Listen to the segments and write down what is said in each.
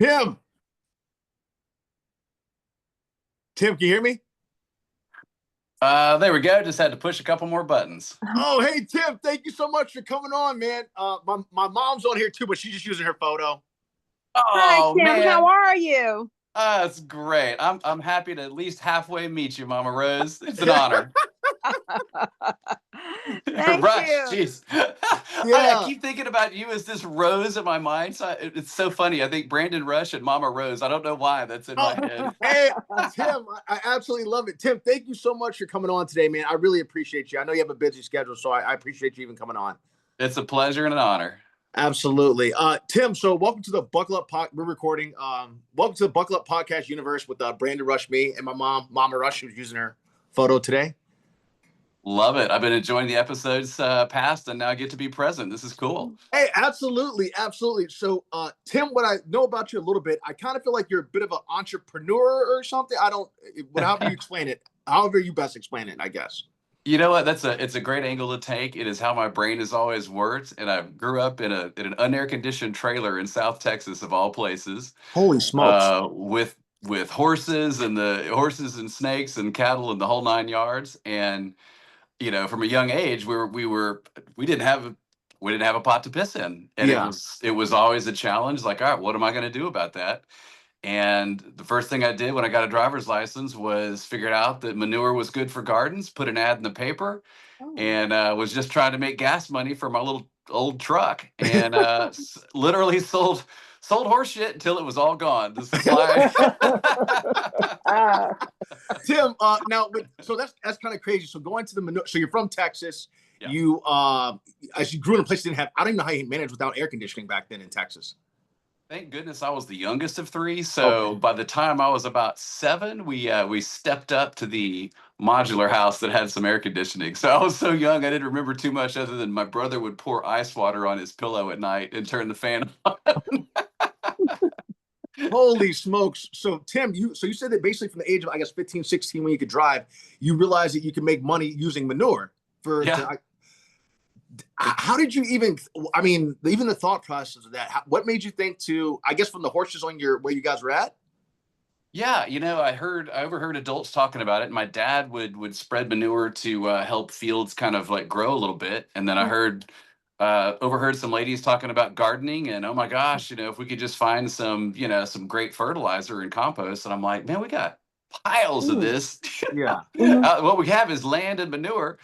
Tim, Tim, can you hear me? There we go. Just had to push a couple more buttons. Oh, hey, Tim, thank you so much for coming on, man. My mom's on here too, but she's just using her photo. Hi, Oh Tim. How man, are you? it's great. I'm happy to at least halfway meet you, Mama Rose. It's an honor. Thank Rush, you. jeez. I Yeah. keep thinking about you as this Rose in my mind. So it's so funny. I think Brandon Rush and Mama Rose. I don't know why that's in Oh, my head. hey, Tim, I absolutely love it. Tim, thank you so much for coming on today, man. I really appreciate you. I know you have a busy schedule, so I appreciate you even coming on. It's a pleasure and an honor. Absolutely. Tim, so welcome to the Buckle Up We're recording. Welcome to the Buckle Up Podcast universe with Brandon Rush, me, and my mom, Mama Rush, who's using her photo today. Love it. I've been enjoying the episodes past, and now I get to be present. This is cool. Hey, absolutely, absolutely. So, Tim, what I know about you a little bit, I kind of feel like you're a bit of an entrepreneur or something. I don't, however you explain it, however you best explain it, I guess. You know what? It's a great angle to take. It is how my brain has always worked, and I grew up in an unair conditioned trailer in South Texas, of all places, Holy smokes! with horses and the horses and snakes and cattle and the whole nine yards. And from a young age, we didn't have a pot to piss in, and it Yeah, was always a challenge. Like, all right, what am I going to do about that? And the first thing I did when I got a driver's license was figured out that manure was good for gardens, put an ad in the paper, Oh. and was just trying to make gas money for my little old truck, and literally sold horse shit until it was all gone. The supply. Tim. Now, so that's kind of crazy. So going to the manure. So you're from Texas. Yeah. You, as you grew in a place that didn't have. I don't even know how you managed without air conditioning back then in Texas. Thank goodness I was the youngest of three. So Okay. by the time I was about seven, we stepped up to the modular house that had some air conditioning. So I was so young, I didn't remember too much other than my brother would pour ice water on his pillow at night and turn the fan on. Holy smokes. So Tim, you said that basically from the age of I guess 15, 16, when you could drive, you realized that you could make money using manure Yeah. how did you even I mean, even the thought process of that, what made you think to I guess from the horses on your where you guys were at? Yeah, I overheard adults talking about it. My dad would spread manure to help fields kind of like grow a little bit, and then I overheard some ladies talking about gardening, and oh my gosh, if we could just find some great fertilizer and compost, and I'm like, man, we got piles of this. Yeah. What we have is land and manure.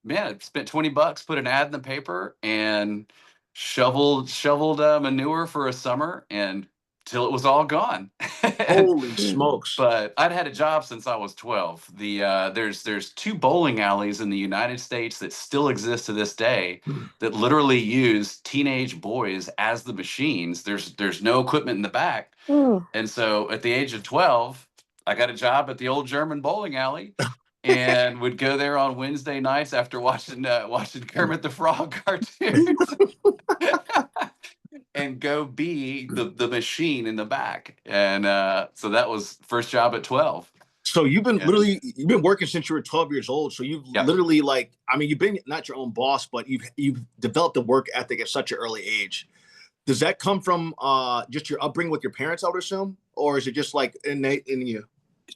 Man, I spent $20, put an ad in the paper, and shoveled manure for a summer, and till it was all gone. And Holy smokes. but I'd had a job since I was 12. There's two bowling alleys in the United States that still exist to this day that literally use teenage boys as the machines. There's no equipment in the back, Mm. and so at the age of 12, I got a job at the old German bowling alley, and would go there on Wednesday nights after watching Kermit the Frog cartoons, and go be the machine in the back. And so that was first job at 12. So And you've been working since you were 12 years old. So you've yeah, literally like I mean you've been not your own boss, but you've developed a work ethic at such an early age. Does that come from just your upbringing with your parents, I would assume? Or is it just like innate in you?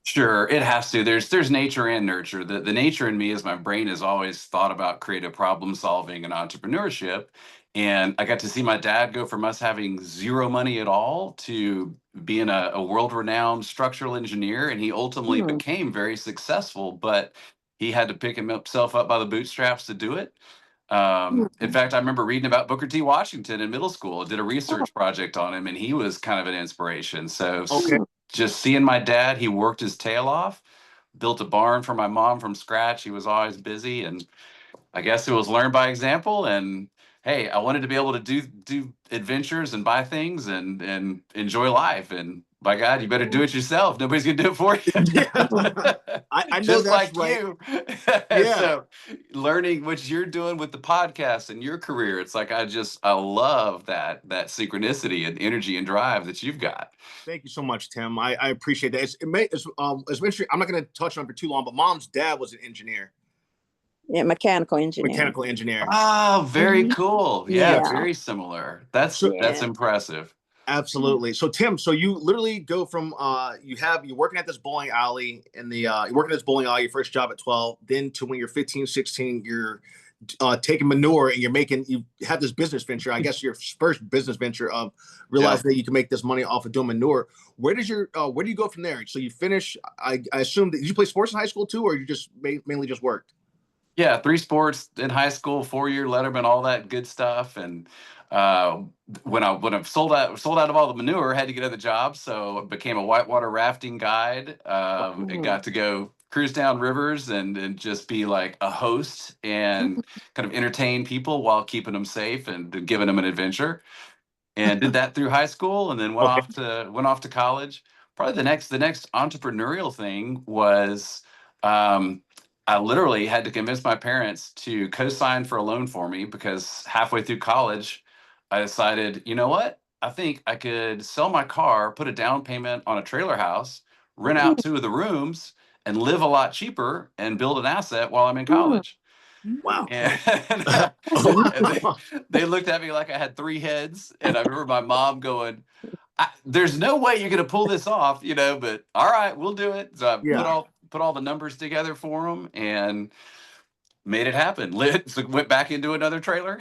sure, it has to. There's nature and nurture. The nature in me is my brain has always thought about creative problem solving and entrepreneurship. And I got to see my dad go from us having zero money at all to being a world-renowned structural engineer. And he ultimately Mm. became very successful, but he had to pick himself up by the bootstraps to do it. In fact, I remember reading about Booker T. Washington in middle school. I did a research project on him, and he was kind of an inspiration. So Okay. just seeing my dad, he worked his tail off, built a barn for my mom from scratch. He was always busy, and I guess it was learned by example. And hey, I wanted to be able to do adventures and buy things and enjoy life. And by God, you better do it yourself. Nobody's gonna do it for Yeah. you. I know Just that's like right. you. Yeah. So learning what you're doing with the podcast and your career, it's like I love that synchronicity and energy and drive that you've got. Thank you so much, Tim. I appreciate that. It's interesting. I'm not going to touch on it for too long, but mom's dad was an engineer. Yeah, mechanical engineering. Mechanical engineering. Oh, very Mhm. cool. Yeah, Yeah. very similar. That's Yeah. impressive. Absolutely. So Tim, so you literally go from you're working at this bowling alley in the you're working at this bowling alley, your first job at 12, then to when you're 15, 16, you're taking manure and you have this business venture. I guess your first business venture of realizing that you can make this money off of doing manure. Where do you go from there? So you finish, I assume that did you play sports in high school too, or you just mainly just worked? Yeah, 3 sports in high school, 4-year letterman, all that good stuff. And uh, when I sold out of all the manure, had to get other jobs, so I became a whitewater rafting guide. And got to go cruise down rivers and just be like a host and kind of entertain people while keeping them safe and giving them an adventure. And did that through high school, and then Okay. went off to college. Probably the next entrepreneurial thing was, um, I literally had to convince my parents to co-sign for a loan for me, because halfway through college, I decided, you know what? I think I could sell my car, put a down payment on a trailer house, rent out 2 of the rooms, and live a lot cheaper and build an asset while I'm in college. Wow. And, Oh, and they looked at me like I had 3 heads. And I remember my mom going, there's no way you're going to pull this off, but all right, we'll do it. So I yeah. put all the numbers together for them and made it happen. So went back into another trailer.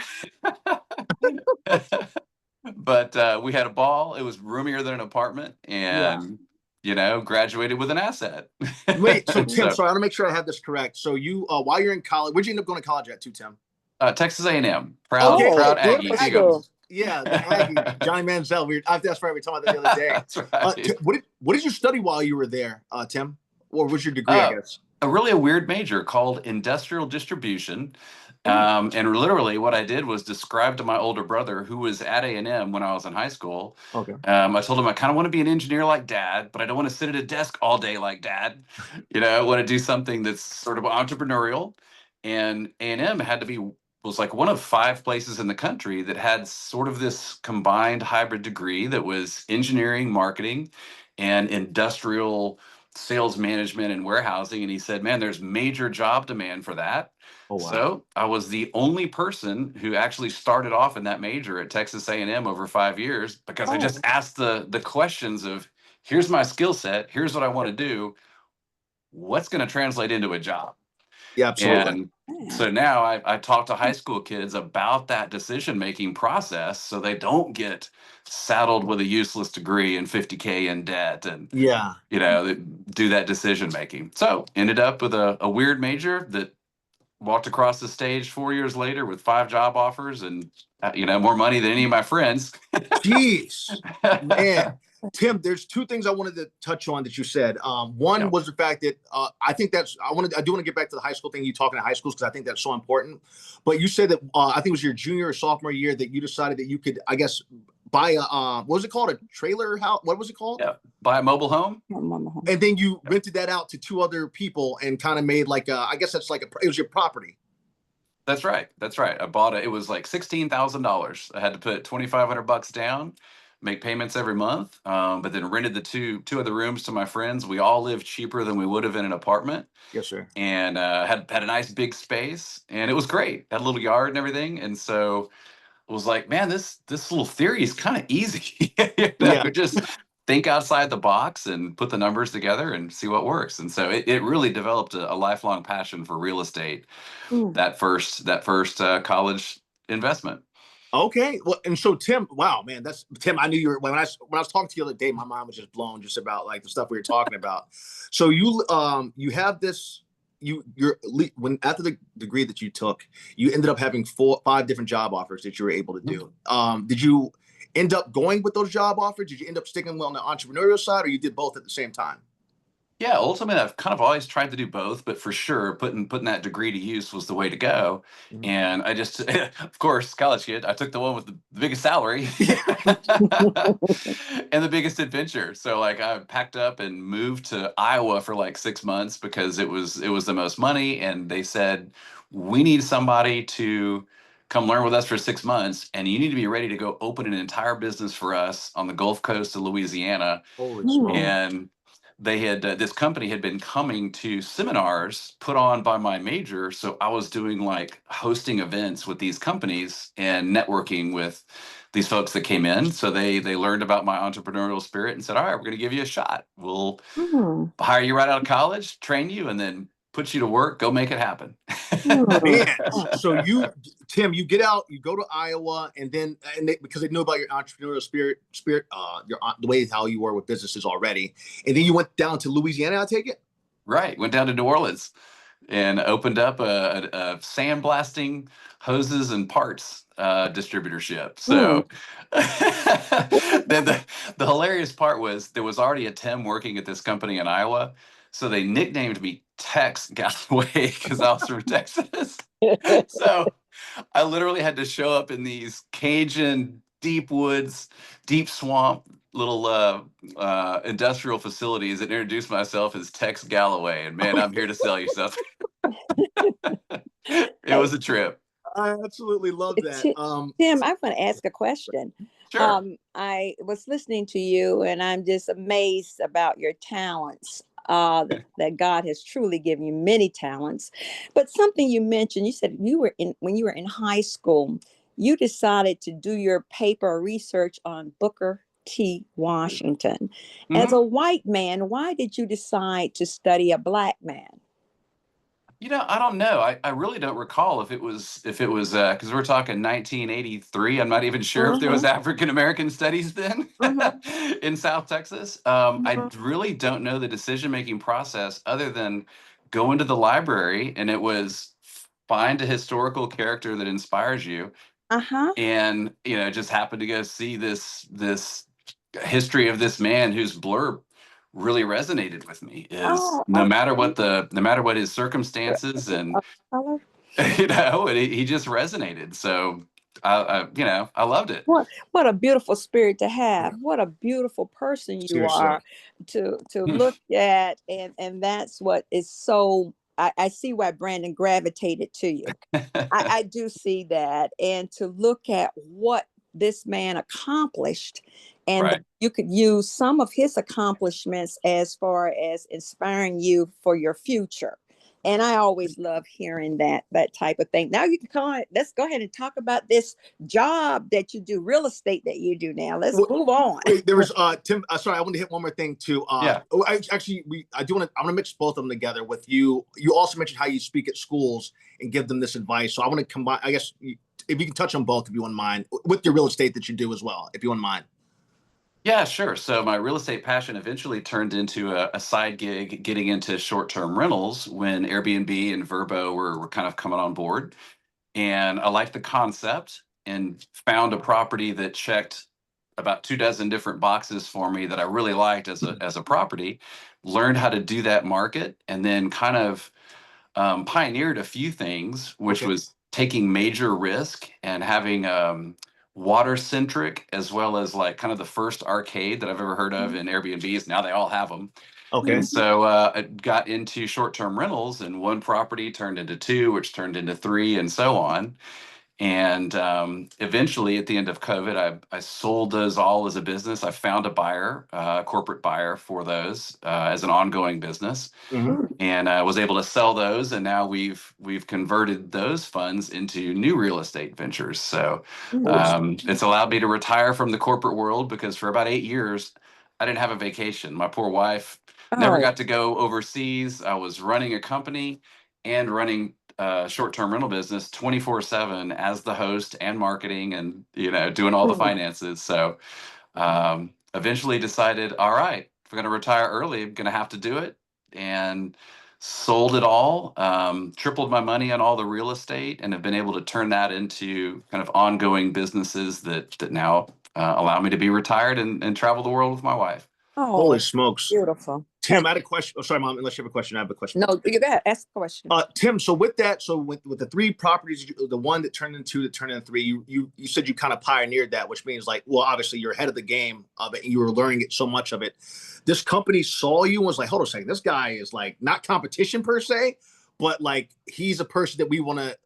But we had a ball. It was roomier than an apartment, Yeah. and graduated with an asset. Wait, so Tim, So sorry, I want to make sure I have this correct. So you, while you're in college, where'd you end up going to college at too, Tim? Texas A&M, Okay, proud good Aggies. Cool. Aggies. Yeah, the Aggies. Johnny Manziel. That's right. We were talking about that the other day. That's right. What did you study while you were there, Tim? Or was your degree, I Uh, guess? a weird major called industrial distribution. And literally what I did was describe to my older brother, who was at A&M when I was in high school. Okay. I told him I kind of want to be an engineer like dad, but I don't want to sit at a desk all day like dad. I want to do something that's sort of entrepreneurial. And A&M was like one of 5 places in the country that had sort of this combined hybrid degree that was engineering, marketing, and industrial sales management and warehousing. And he said, man, there's major job demand for that. Oh wow. So I was the only person who actually started off in that major at Texas A&M over 5 years, because I just asked the questions of, here's my skill set, here's what I want to do, what's going to translate into a job. Yeah, absolutely. And so now I talk to high school kids about that decision-making process, so they don't get saddled with a useless degree and 50K in debt and, Yeah. do that decision-making. So ended up with a weird major that walked across the stage 4 years later with 5 job offers and, more money than any of my friends. Jeez, man. Tim, there's 2 things I wanted to touch on that you said. One was the fact that I think I do want to get back to the high school thing, you talking to high schools, because I think that's so important. But you said that I think it was your junior or sophomore year that you decided that you could, I guess, buy a what was it called? A trailer house? What was it called? Yeah, buy a mobile home. And then you rented that out to 2 other people and kind of made like I guess that's like it was your property. That's right. That's right. I bought it. It was like $16,000. I had to put $2,500 down, make payments every month, but then rented the two of the rooms to my friends. We all lived cheaper than we would have in an apartment, Yes, sir. and had a nice big space, and it was great. Had a little yard and everything, and so I was like, man, this little theory is kind of easy. Yeah. Just think outside the box and put the numbers together and see what works. And so it really developed a lifelong passion for real estate. That first college investment. Okay. Well, and so Tim, wow, man, that's Tim. I knew you were when I was talking to you the other day. My mind was just blown just about like the stuff we were talking about. So you have this when after the degree that you took, you ended up having 5 different job offers that you were able to do. Did you end up going with those job offers? Did you end up sticking on the entrepreneurial side, or you did both at the same time? Yeah, ultimately, I've kind of always tried to do both, but for sure, putting that degree to use was the way to go. Mhm. And I just, of course, college kid, I took the one with the biggest salary and the biggest adventure. So like, I packed up and moved to Iowa for like 6 months because it was the most money, and they said, we need somebody to come learn with us for 6 months, and you need to be ready to go open an entire business for us on the Gulf Coast of Louisiana. Holy smokes. And they had this company had been coming to seminars put on by my major, so I was doing like hosting events with these companies and networking with these folks that came in. So they learned about my entrepreneurial spirit and said, all right, we're going to give you a shot. We'll hire you right out of college, train you, and then put you to work. Go make it happen. Man, so Tim, you get out, you go to Iowa, and then because they know about your entrepreneurial spirit, the way how you were with businesses already, and then you went down to Louisiana. I take it. Right, went down to New Orleans and opened up a sandblasting hoses and parts distributorship. So then the hilarious part was there was already a Tim working at this company in Iowa. So they nicknamed me Tex Gallaway because I was from Texas. So I literally had to show up in these Cajun deep woods, deep swamp, little industrial facilities and introduce myself as Tex Gallaway. And man, I'm here to sell you something. It was a trip. I absolutely love that. Tim, I want to ask a question. Sure. I was listening to you and I'm just amazed about your talents. That God has truly given you many talents. But something you mentioned, you said when you were in high school, you decided to do your paper research on Booker T. Washington. As a white man, why did you decide to study a black man? I don't know. I really don't recall if it was because we're talking 1983. I'm not even sure if there was African American studies then in South Texas. I really don't know the decision-making process other than go into the library and it was find a historical character that inspires you. And just happened to go see this history of this man whose blurb really resonated with me is no matter what his circumstances and he just resonated. So I loved it. What a beautiful spirit to have. What a beautiful person you are to look at, and that's what is so I see why Brandon gravitated to you. I do see that, and to look at what this man accomplished, and you could use some of his accomplishments as far as inspiring you for your future. And I always love hearing that type of thing. Now you can let's go ahead and talk about this job that you do, real estate that you do now. Let's move on. Wait, there was Tim. Sorry, I want to hit one more thing too. I want to mix both of them together with you. You also mentioned how you speak at schools and give them this advice. So I want to combine. I guess if you can touch on both, if you wouldn't mind, with your real estate that you do as well, if you wouldn't mind. Yeah, sure. So my real estate passion eventually turned into a side gig getting into short-term rentals when Airbnb and Vrbo were kind of coming on board. And I liked the concept and found a property that checked about 24 different boxes for me that I really liked as a property, learned how to do that market, and then kind of pioneered a few things, which was taking major risk and having water centric as well as like kind of the first arcade that I've ever heard of in Airbnbs. Now they all have them. And so I got into short-term rentals, and one property turned into two, which turned into three, and so on. And eventually, at the end of COVID, I sold those all as a business. I found a buyer, a corporate buyer for those as an ongoing business, and I was able to sell those. And now we've converted those funds into new real estate ventures. So it's allowed me to retire from the corporate world because for about 8 years, I didn't have a vacation. My poor wife never got to go overseas. I was running a company and running short-term rental business 24/7 as the host and marketing and doing all the finances. So eventually decided, all right, if we're going to retire early, I'm going to have to do it, and sold it all, tripled my money on all the real estate, and have been able to turn that into kind of ongoing businesses that now allow me to be retired and travel the world with my wife. Holy smokes. Beautiful. Tim, I had a question. Oh, sorry, Mom, unless you have a question, I have a question. No, you go ahead. Ask the question. Tim, so with that, with the three properties, the one that turned into two, that turned into three, you said you kind of pioneered that, which means like, well, obviously you're ahead of the game of it and you were learning it so much of it. This company saw you and was like, hold on a second, this guy is like not competition per se, but like he's a person that we want to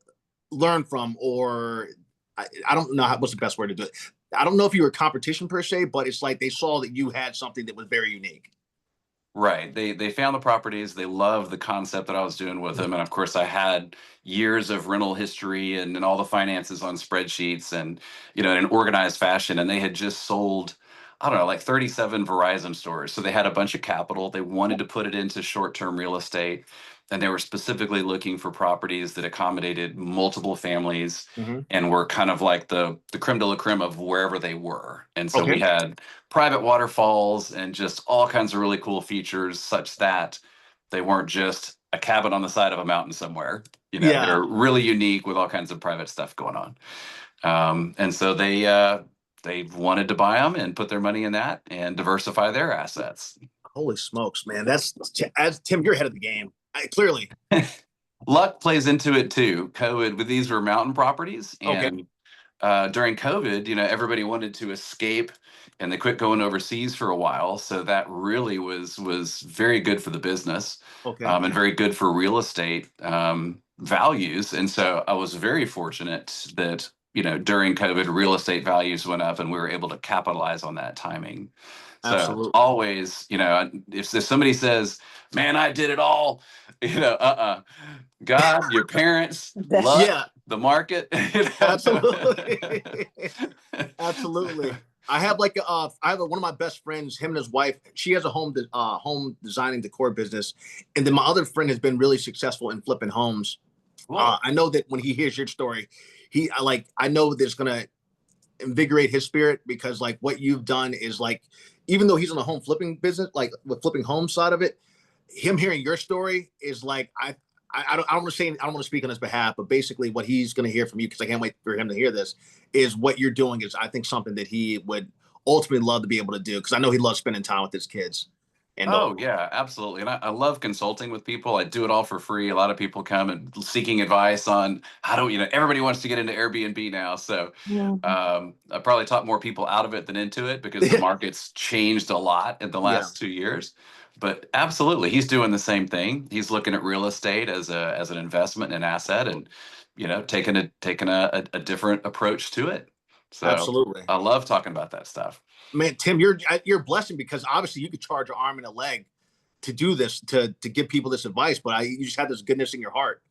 learn from, or I don't know what's the best word to do it. I don't know if you were competition per se, but it's like they saw that you had something that was very unique. Right. They found the properties. They loved the concept that I was doing with them. And of course I had years of rental history and all the finances on spreadsheets and, in an organized fashion. And they had just sold, I don't know, like 37 Verizon stores. So they had a bunch of capital. They wanted to put it into short-term real estate. And they were specifically looking for properties that accommodated multiple families and were kind of like the creme de la creme of wherever they were. And so we had private waterfalls and just all kinds of really cool features such that they weren't just a cabin on the side of a mountain somewhere. They're really unique with all kinds of private stuff going on. And so they wanted to buy them and put their money in that and diversify their assets. Holy smokes, man. That's, as Tim, you're ahead of the game. Clearly. Luck plays into it too. COVID, with these were mountain properties, and during COVID, everybody wanted to escape, and they quit going overseas for a while. So that really was very good for the business, and very good for real estate values. And so I was very fortunate that during COVID, real estate values went up, and we were able to capitalize on that timing. So always, if somebody says, "Man, I did it all," God, your parents, luck, the market. Absolutely. Absolutely. I have one of my best friends, him and his wife, she has a home designing decor business. And then my other friend has been really successful in flipping homes. I know that when he hears your story, I know that it's going to invigorate his spirit, because like what you've done is like, even though he's on the home flipping business, like the flipping home side of it, him hearing your story is like, I don't want to say, I don't want to speak on his behalf, but basically what he's going to hear from you, because I can't wait for him to hear this, is what you're doing is, I think, something that he would ultimately love to be able to do, because I know he loves spending time with his kids. And yeah, absolutely. And I love consulting with people. I do it all for free. A lot of people come and seeking advice on how do, everybody wants to get into Airbnb now. So I probably taught more people out of it than into it, because the market's changed a lot in the last 2 years. But absolutely, he's doing the same thing. He's looking at real estate as an investment and an asset, and taking a different approach to it. So absolutely, I love talking about that stuff. Man, Tim, you're a blessing, because obviously you could charge an arm and a leg to do this, to give people this advice, but you just have this goodness in your heart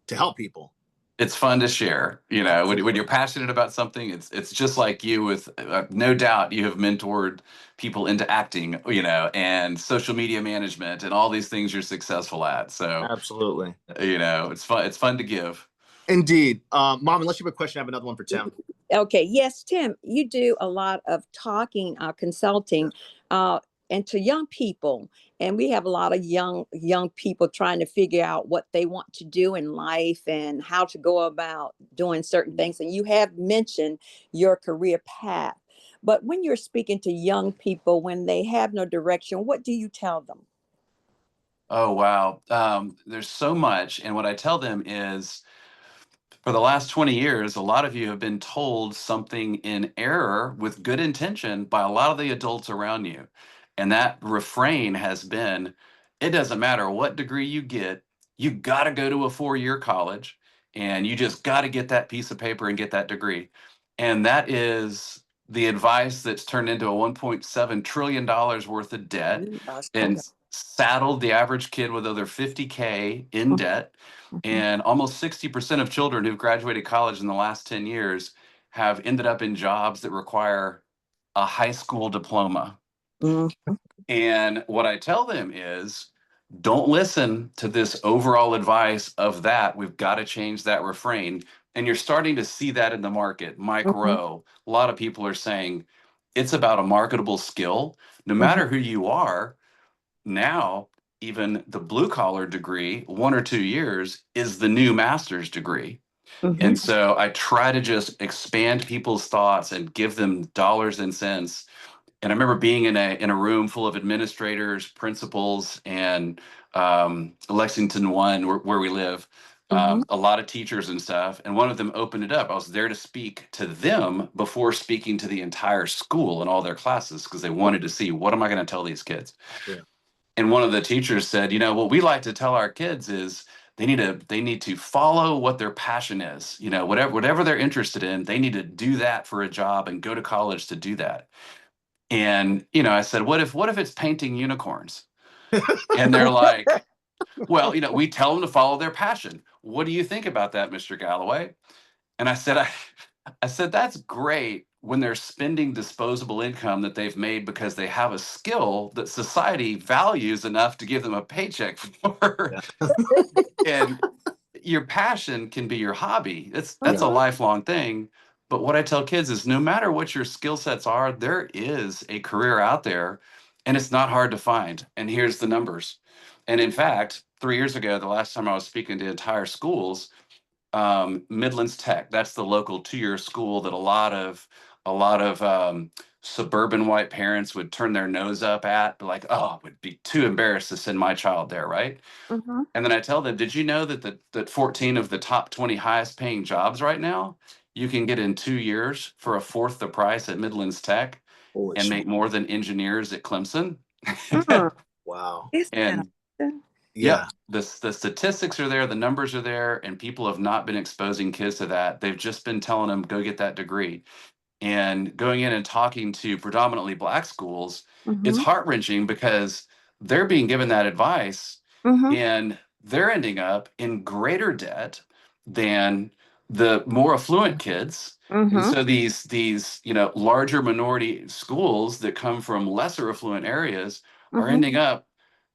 to help people. It's fun to share, when you're passionate about something. It's just like you, with no doubt you have mentored people into acting, and social media management and all these things you're successful at. So absolutely, it's fun to give. Indeed. Mom, unless you have a question, I have another one for Tim. Okay. Yes, Tim, you do a lot of talking, consulting, and to young people. And we have a lot of young people trying to figure out what they want to do in life and how to go about doing certain things. And you have mentioned your career path. But when you're speaking to young people, when they have no direction, what do you tell them? Oh, wow. There's so much. And what I tell them is, for the last 20 years, a lot of you have been told something in error with good intention by a lot of the adults around you. And that refrain has been, it doesn't matter what degree you get, you got to go to a 4-year college, and you just got to get that piece of paper and get that degree. And that is the advice that's turned into a $1.7 trillion worth of debt, and saddled the average kid with over 50K in debt. And almost 60% of children who've graduated college in the last 10 years have ended up in jobs that require a high school diploma. And what I tell them is, don't listen to this overall advice of that. We've got to change that refrain. And you're starting to see that in the market. Mike Rowe, a lot of people are saying it's about a marketable skill. No matter who you are, now even the blue collar degree, 1 or 2 years, is the new master's degree. And so I try to just expand people's thoughts and give them dollars and cents. And I remember being in a room full of administrators, principals, and Lexington One, where we live, a lot of teachers and stuff. And one of them opened it up. I was there to speak to them before speaking to the entire school and all their classes, because they wanted to see, what am I going to tell these kids? Yeah. And one of the teachers said, what we like to tell our kids is they need to follow what their passion is. Whatever they're interested in, they need to do that for a job and go to college to do that. And I said, what if it's painting unicorns? And they're like, well, we tell them to follow their passion. What do you think about that, Mr. Galloway? And I said, that's great when they're spending disposable income that they've made because they have a skill that society values enough to give them a paycheck for. And your passion can be your hobby. That's a lifelong thing. But what I tell kids is no matter what your skill sets are, there is a career out there and it's not hard to find. And here's the numbers. And in fact, 3 years ago, the last time I was speaking to entire schools, Midlands Tech, that's the local 2-year school that a lot of suburban white parents would turn their nose up at, like, oh, would be too embarrassed to send my child there, right? And then I tell them, did you know that 14 of the top 20 highest paying jobs right now, you can get in 2 years for a fourth the price at Midlands Tech and make more than engineers at Clemson? Wow. And Yeah. the statistics are there, the numbers are there, and people have not been exposing kids to that. They've just been telling them, go get that degree. And going in and talking to predominantly Black schools, it's heart-wrenching because they're being given that advice and they're ending up in greater debt than the more affluent kids. And so these larger minority schools that come from lesser affluent areas are ending up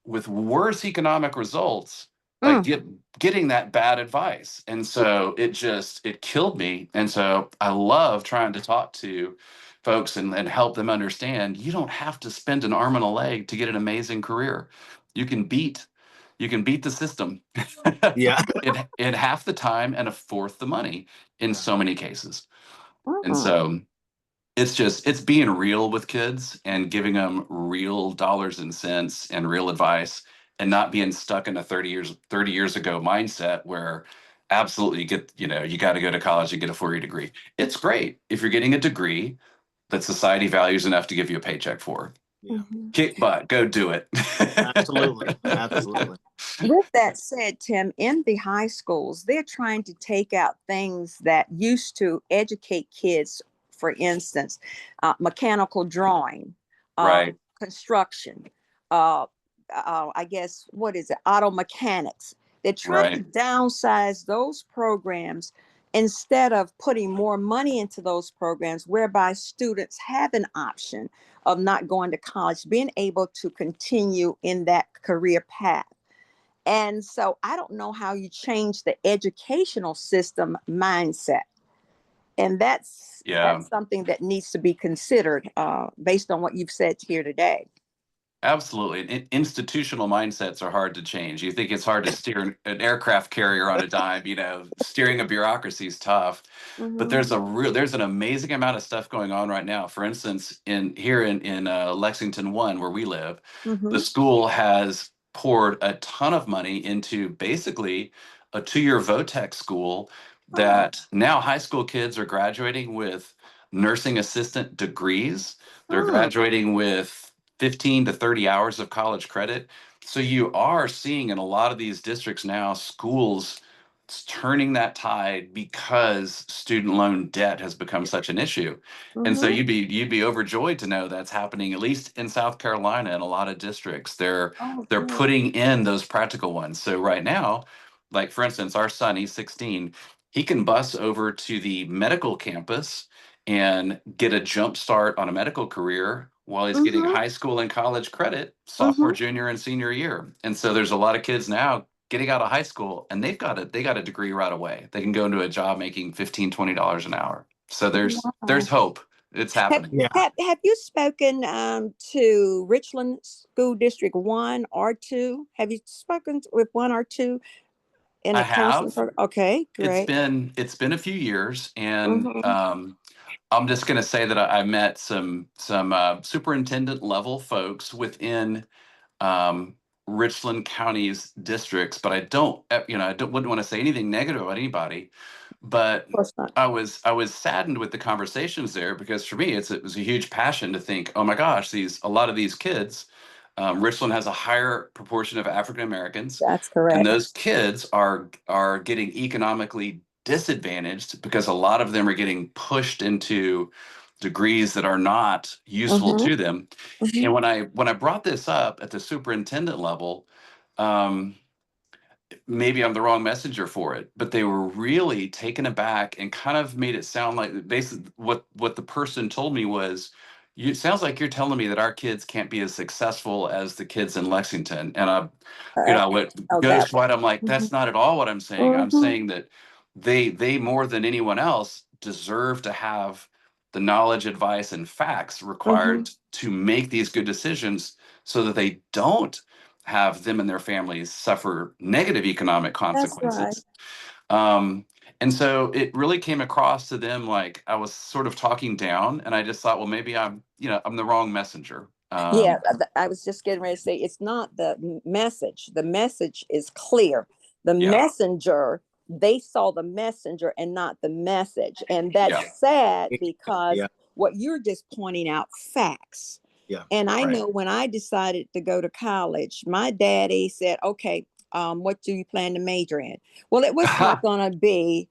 with worse economic results by getting that bad advice. And so it killed me. And so I love trying to talk to folks and help them understand you don't have to spend an arm and a leg to get an amazing career. You can beat the system Yeah. in half the time and a fourth the money in so many cases. And so it's being real with kids and giving them real dollars and cents and real advice and not being stuck in a 30 years ago mindset where absolutely you got to go to college and get a 4-year degree. It's great if you're getting a degree that society values enough to give you a paycheck for. Yeah. Kick butt, go do it. Absolutely. Absolutely. With that said, Tim, in the high schools, they're trying to take out things that used to educate kids, for instance, mechanical drawing, Right. construction, I guess, what is it, auto mechanics. They're trying to downsize those programs instead of putting more money into those programs, whereby students have an option of not going to college, being able to continue in that career path. And so I don't know how you change the educational system mindset. And that's something that needs to be considered based on what you've said here today. Absolutely. Institutional mindsets are hard to change. You think it's hard to steer an aircraft carrier on a dime, steering a bureaucracy is tough. But there's an amazing amount of stuff going on right now. For instance, in Lexington 1, where we live, the school has poured a ton of money into basically a 2-year VOTEC school that now high school kids are graduating with nursing assistant degrees. They're graduating with 15 to 30 hours of college credit. So you are seeing in a lot of these districts now, schools turning that tide because student loan debt has become such an issue. And so you'd be overjoyed to know that's happening, at least in South Carolina, in a lot of districts. They're putting in those practical ones. So right now, like for instance, our son, he's 16, he can bus over to the medical campus and get a jump start on a medical career while he's getting high school and college credit sophomore, junior, and senior year. And so there's a lot of kids now getting out of high school and they got a degree right away. They can go into a job making $15-20 an hour. So there's hope. It's happening. Have you spoken to Richland School District 1 or 2? Have you spoken with 1 or 2? I have. Okay, great. It's been a few years, and I'm just going to say that I met some superintendent level folks within Richland County's districts, but I wouldn't want to say anything negative about anybody. But I was saddened with the conversations there because for me it was a huge passion to think, oh my gosh, a lot of these kids. Richland has a higher proportion of African Americans. That's correct. And those kids are getting economically disadvantaged because a lot of them are getting pushed into degrees that are not useful to them. And when I brought this up at the superintendent level, maybe I'm the wrong messenger for it, but they were really taken aback and kind of made it sound like basically what the person told me was, it sounds like you're telling me that our kids can't be as successful as the kids in Lexington. And I went ghost white. I'm like, that's not at all what I'm saying. I'm saying that they more than anyone else deserve to have the knowledge, advice, and facts required to make these good decisions so that they don't have them and their families suffer negative economic consequences. And so it really came across to them like I was sort of talking down, and I just thought, well, maybe I'm the wrong messenger. I was just getting ready to say it's not the message. The message is clear. The messenger, they saw the messenger and not the message. And that's sad because what you're just pointing out, facts. Yeah. And I know when I decided to go to college, my daddy said, okay, what do you plan to major in? Well, it was not going to be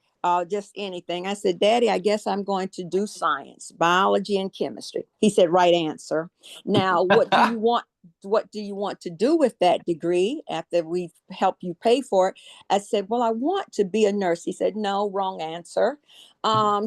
just anything. I said, Daddy, I guess I'm going to do science, biology and chemistry. He said, right answer. Now, what do you want? What do you want to do with that degree after we've helped you pay for it? I said, well, I want to be a nurse. He said, no, wrong answer.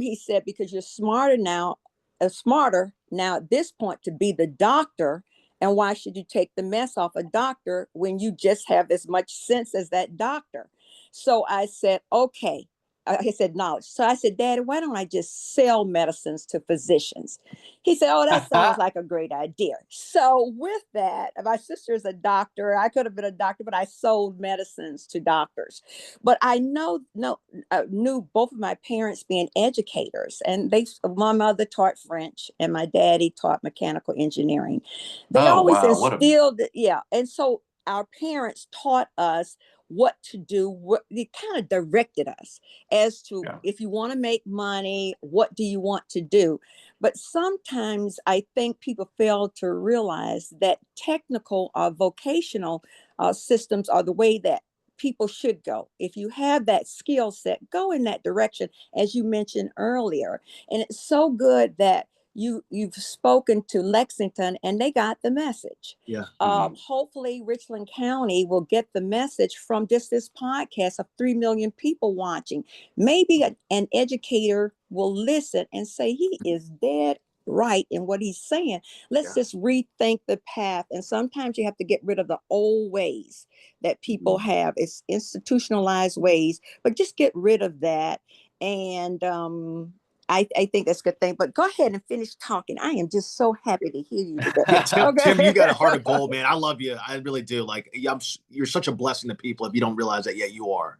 He said, because you're smarter now at this point to be the doctor. And why should you take the mess off a doctor when you just have as much sense as that doctor? So I said, okay. I said, knowledge. So I said, Daddy, why don't I just sell medicines to physicians? He said, oh, that sounds like a great idea. So with that, my sister is a doctor. I could have been a doctor, but I sold medicines to doctors. But I knew both of my parents being educators. And my mother taught French and my daddy taught mechanical engineering. They always instilled, And so our parents taught us what to do. They kind of directed us as to if you want to make money, what do you want to do? But sometimes I think people fail to realize that technical or vocational systems are the way that people should go. If you have that skill set, go in that direction, as you mentioned earlier. And it's so good that you've spoken to Lexington and they got the message. Hopefully Richland County will get the message from just this podcast of 3 million people watching. Maybe an educator will listen and say he is dead right in what he's saying. Let's just rethink the path. And sometimes you have to get rid of the old ways that people have. It's institutionalized ways, but just get rid of that. And I think that's a good thing, but go ahead and finish talking. I am just so happy to hear you today. Tim, you got a heart of gold, man. I love you. I really do. Like, you're such a blessing to people. If you don't realize that yet, you are.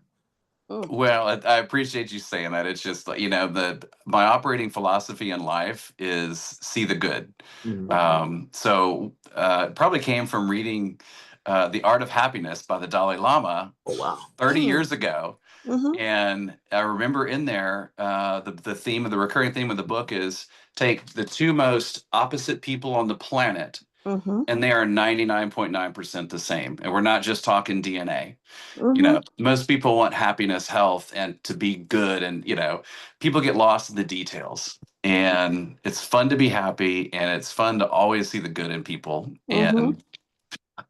Well, I appreciate you saying that. It's just, my operating philosophy in life is see the good. So it probably came from reading The Art of Happiness by the Dalai Lama 30 years ago. And I remember in there, the recurring theme of the book is take the two most opposite people on the planet, and they are 99.9% the same. And we're not just talking DNA. Most people want happiness, health, and to be good. And, people get lost in the details. And it's fun to be happy, and it's fun to always see the good in people. And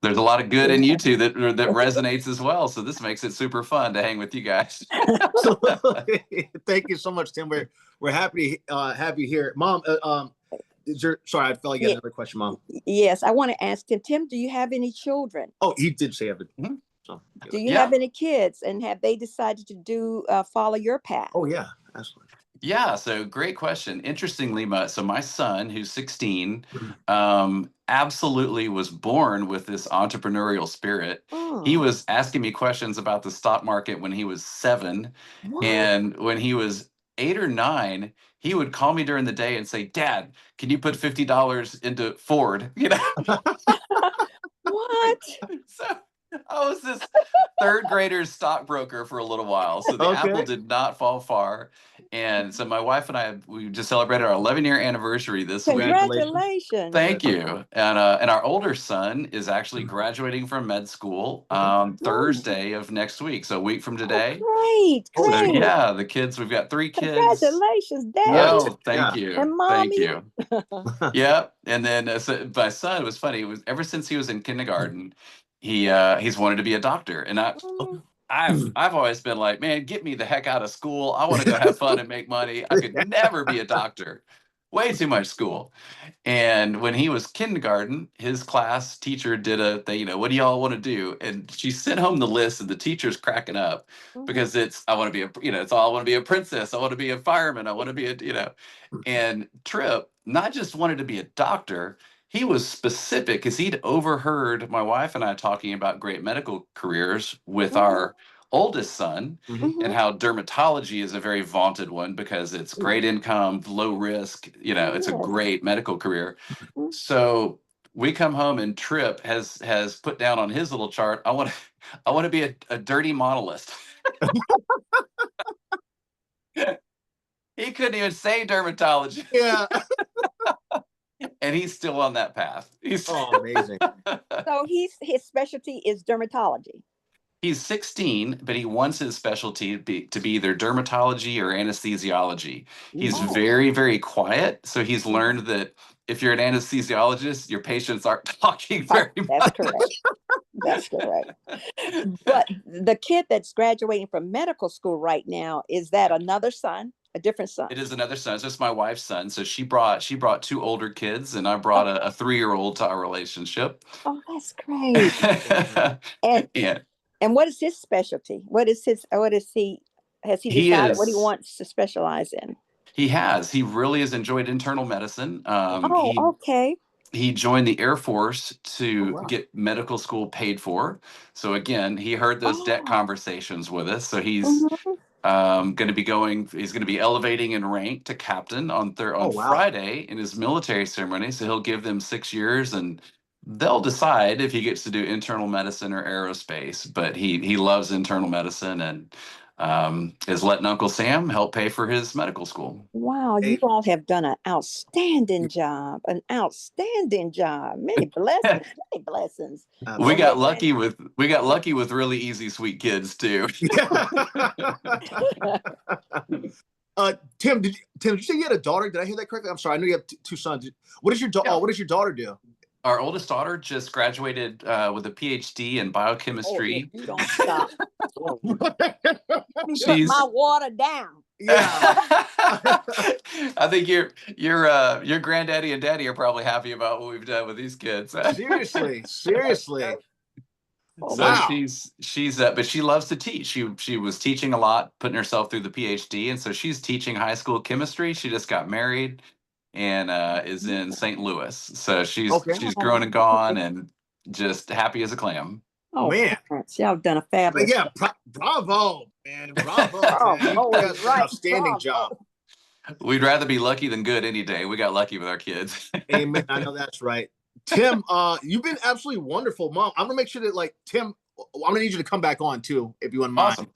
there's a lot of good in you two that resonates as well. So this makes it super fun to hang with you guys. Thank you so much, Tim. We're happy to have you here. Mom, sorry, I felt like you had another question, Mom. Yes, I want to ask Tim, do you have any children? Oh, he did say it. So, do you have any kids, and have they decided to follow your path? Oh, yeah, absolutely. Yeah, so great question. Interestingly, my son, who's 16, absolutely was born with this entrepreneurial spirit. He was asking me questions about the stock market when he was 7. And when he was 8 or 9, he would call me during the day and say, Dad, can you put $50 into Ford? What? So I was this third grader stockbroker for a little while. So the apple did not fall far. And so my wife and I, we just celebrated our 11-year anniversary this week. Congratulations. Thank you. And our older son is actually graduating from med school Thursday of next week. So a week from today. Great. So yeah, the kids, we've got 3 kids. Congratulations, Dad. Oh, thank you. And Mommy. Thank you. Yep. And then so my son, was funny. It was ever since he was in kindergarten, he's wanted to be a doctor. And I've always been like, man, get me the heck out of school. I want to go have fun and make money. I could never be a doctor. Way too much school. And when he was kindergarten, his class teacher did a thing, what do y'all want to do? And she sent home the list, and the teacher's cracking up because I want to be it's all, I want to be a princess. I want to be a fireman. I want to be and Tripp not just wanted to be a doctor. He was specific because he'd overheard my wife and I talking about great medical careers with our oldest son and how dermatology is a very vaunted one because it's great income, low risk, it's a great medical career. So we come home and Tripp has put down on his little chart, I want to be a dirty modelist. He couldn't even say dermatology. Yeah. And he's still on that path. Amazing. So his specialty is dermatology. He's 16, but he wants his specialty to be either dermatology or anesthesiology. He's very, very quiet. So he's learned that if you're an anesthesiologist, your patients aren't talking very much. That's correct. That's correct. But the kid that's graduating from medical school right now, is that another son? A different son? It is another son. So it's my wife's son. So she brought 2 older kids, and I brought a 3-year-old to our relationship. Oh, that's great. And what is his specialty? Has he decided what he wants to specialize in? He has. He really has enjoyed internal medicine. Okay. He joined the Air Force to get medical school paid for. So again, he heard those debt conversations with us. So he's going to be elevating in rank to captain on Friday in his military ceremony. So he'll give them 6 years, and they'll decide if he gets to do internal medicine or aerospace. But he loves internal medicine and is letting Uncle Sam help pay for his medical school. Wow, you all have done an outstanding job. Many blessings. Many blessings. We got lucky with really easy, sweet kids too. Tim, did you say you had a daughter? Did I hear that correctly? I'm sorry. I know you have 2 sons. What does your daughter do? Our oldest daughter just graduated with a PhD in biochemistry. You don't stop. She's my water down. Yeah. I think your granddaddy and daddy are probably happy about what we've done with these kids. Seriously. So wow. she's but she loves to teach. She was teaching a lot, putting herself through the PhD, and so she's teaching high school chemistry. She just got married and is in St. Louis. So she's grown and gone and just happy as a clam. Oh man, y'all done a fabulous. Yeah, bravo, man, bravo. That's an outstanding job. We'd rather be lucky than good any day. We got lucky with our kids. Amen. I know that's right. Tim, you've been absolutely wonderful, Mom. I'm gonna make sure that Tim, I'm gonna need you to come back on too, if you wouldn't mind.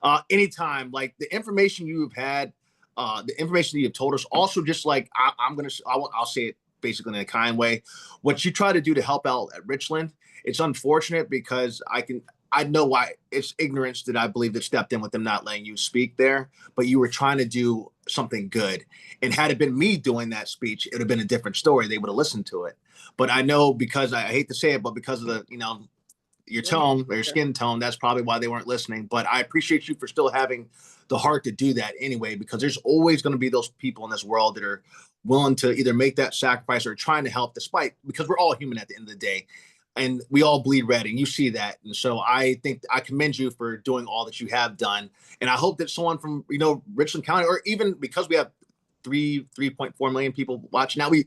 Awesome. Anytime. The information you've had, the information that you've told us. Also, just I'll say it basically in a kind way. What you try to do to help out at Richland, it's unfortunate because I know why. It's ignorance that I believe that stepped in with them not letting you speak there, but you were trying to do something good. And had it been me doing that speech, it would have been a different story. They would have listened to it. But I know, because I hate to say it, but because of the, your tone or your skin tone, that's probably why they weren't listening. But I appreciate you for still having the heart to do that anyway, because there's always going to be those people in this world that are willing to either make that sacrifice or trying to help because we're all human at the end of the day. And we all bleed red, and you see that. And so I think I commend you for doing all that you have done. And I hope that someone from, Richland County, or even because we have 3.4 million people watching now, we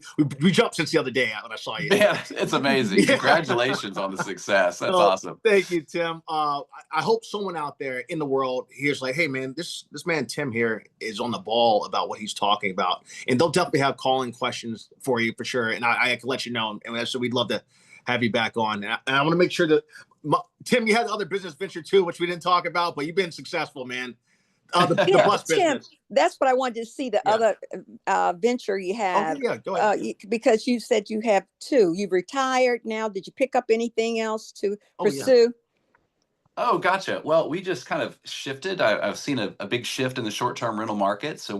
jumped since the other day when I saw you. Yeah, it's amazing. Yeah. Congratulations on the success. That's awesome. Thank you, Tim. I hope someone out there in the world hears hey man, this man Tim here is on the ball about what he's talking about. And they'll definitely have calling questions for you for sure. And I can let you know. And so we'd love to have you back on. And I want to make sure that Tim, you had other business venture too, which we didn't talk about, but you've been successful, man. The bus Tim, business. that's what I wanted to see, the Yeah. other venture you have. Okay, yeah, go ahead. Because you said you have two. You've retired now. Did you pick up anything else to Oh, yeah. pursue? Oh, gotcha. Well, we just kind of shifted. I've seen a big shift in the short-term rental market. So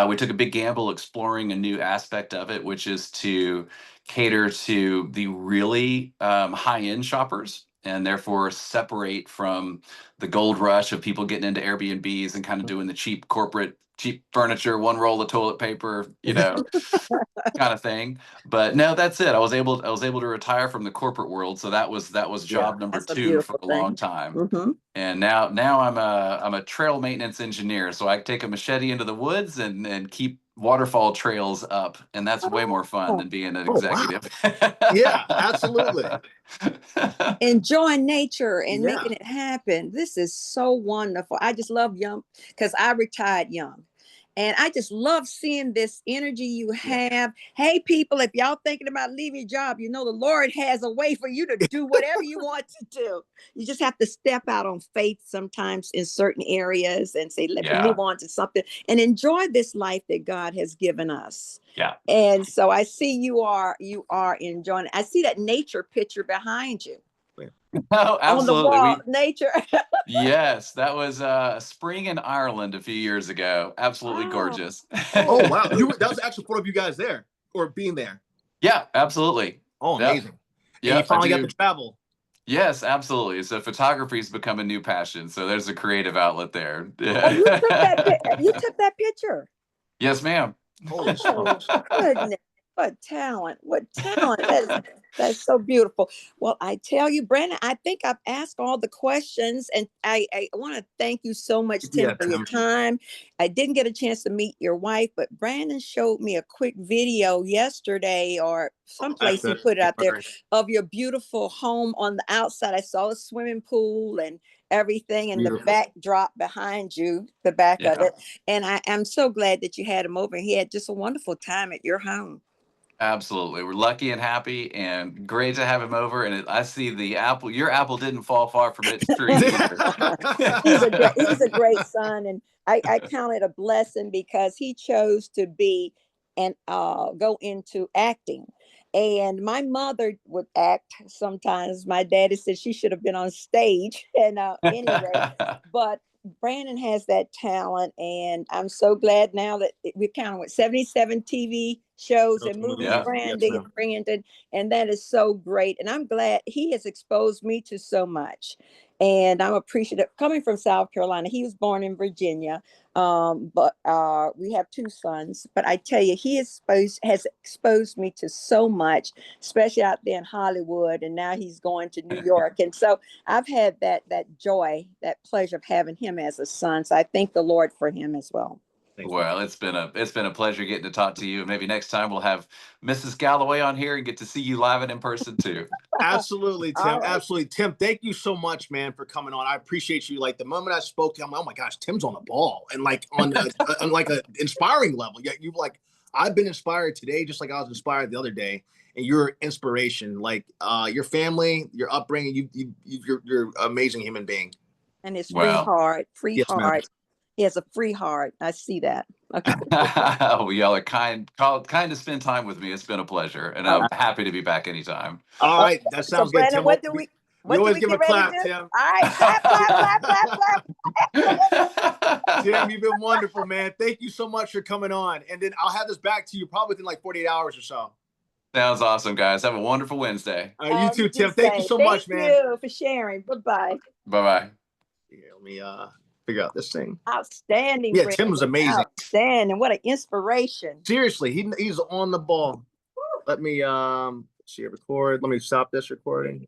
we took a big gamble exploring a new aspect of it, which is to cater to the really high-end shoppers and therefore separate from the gold rush of people getting into Airbnbs and kind of doing the cheap corporate, cheap furniture, one roll of toilet paper, kind of thing. But no, that's it. I was able to retire from the corporate world. So that was Yeah. job number That's a 2 for beautiful a long thing. time. Mm-hmm. And now I'm a trail maintenance engineer. So I take a machete into the woods and keep waterfall trails up. And that's way more fun than being an Oh, wow. executive. Yeah, absolutely. Enjoying nature and Yeah. making it happen. This is so wonderful. I just love young, because I retired young. And I just love seeing this energy you have. Hey, people, if y'all thinking about leaving your job, the Lord has a way for you to do whatever you want to do. You just have to step out on faith sometimes in certain areas and say, let me Yeah. move on to something and enjoy this life that God has given us. Yeah. And so I see you are enjoying it. I see that nature picture behind you. Oh, On the absolutely. wall, nature. Yes, that was spring in Ireland a few years ago. Absolutely Oh. gorgeous. Oh, wow. That was actually photo of you guys there or being there. Yeah, absolutely. Oh, Yep. amazing. And Yep, you finally I got do. to travel. Yes, absolutely. So photography's become a new passion. So there's a creative outlet there. Oh, you took that picture. Yes, ma'am. Holy Oh, smokes. goodness. What talent. What talent. That's so beautiful. Well, I tell you, Brandon, I think I've asked all the questions, and I want to thank you so much, Tim, Yeah, for your Tim. time. I didn't get a chance to meet your wife, but Brandon showed me a quick video yesterday or someplace he put it out there of your beautiful home on the outside. I saw a swimming pool and everything, and Beautiful. the backdrop behind you, the back of Yeah. it. And I am so glad that you had him over. He had just a wonderful time at your home. Absolutely. We're lucky and happy and great to have him over. And I see the apple, your apple didn't fall far from its tree either. He's a great son, and I count it a blessing because he chose to be and go into acting. And my mother would act sometimes. My daddy said she should have been on stage. And anyway, but Brandon has that talent, and I'm so glad now that we're counting with 77 TV shows and movies, Yeah. Brandon, and that is so great. And I'm glad he has exposed me to so much. And I'm appreciative. Coming from South Carolina, he was born in Virginia, but we have two sons. But I tell you, he has exposed me to so much, especially out there in Hollywood. And now he's going to New York, and so I've had that joy, that pleasure of having him as a son. So I thank the Lord for him as well. Well, it's been a pleasure getting to talk to you. Maybe next time we'll have Mrs. Galloway on here and get to see you live and in person too. Absolutely, Tim. All right. Absolutely. Tim, thank you so much, man, for coming on. I appreciate you. Like the moment I spoke to him, I'm like, oh my gosh, Tim's on the ball and like on like an inspiring level. Yeah, I've been inspired today, just like I was inspired the other day. And your inspiration, like your family, your upbringing, you're an amazing human being. And his Wow. free Yes, ma'am. heart. He has a free heart. I see that. Okay. Well, y'all are kind to spend time with me. It's been a pleasure, and I'm happy to be back anytime. All right, that So sounds good, Brandon, Tim. what do we always give a get ready to clap, do? Tim. All right, clap, clap, clap, clap, clap. Tim, you've been wonderful, man. Thank you so much for coming on. And then I'll have this back to you probably within like 48 hours or so. Sounds awesome, guys. Have a wonderful Wednesday. You too, Tim. Thank you so Thank much, man. you for sharing. Bye-bye. Bye-bye. Yeah, let me figure out this thing. Outstanding. Yeah, Brandon. Tim was amazing. Outstanding. What an inspiration. Seriously, he's on the ball. Let me see record. Let me stop this recording.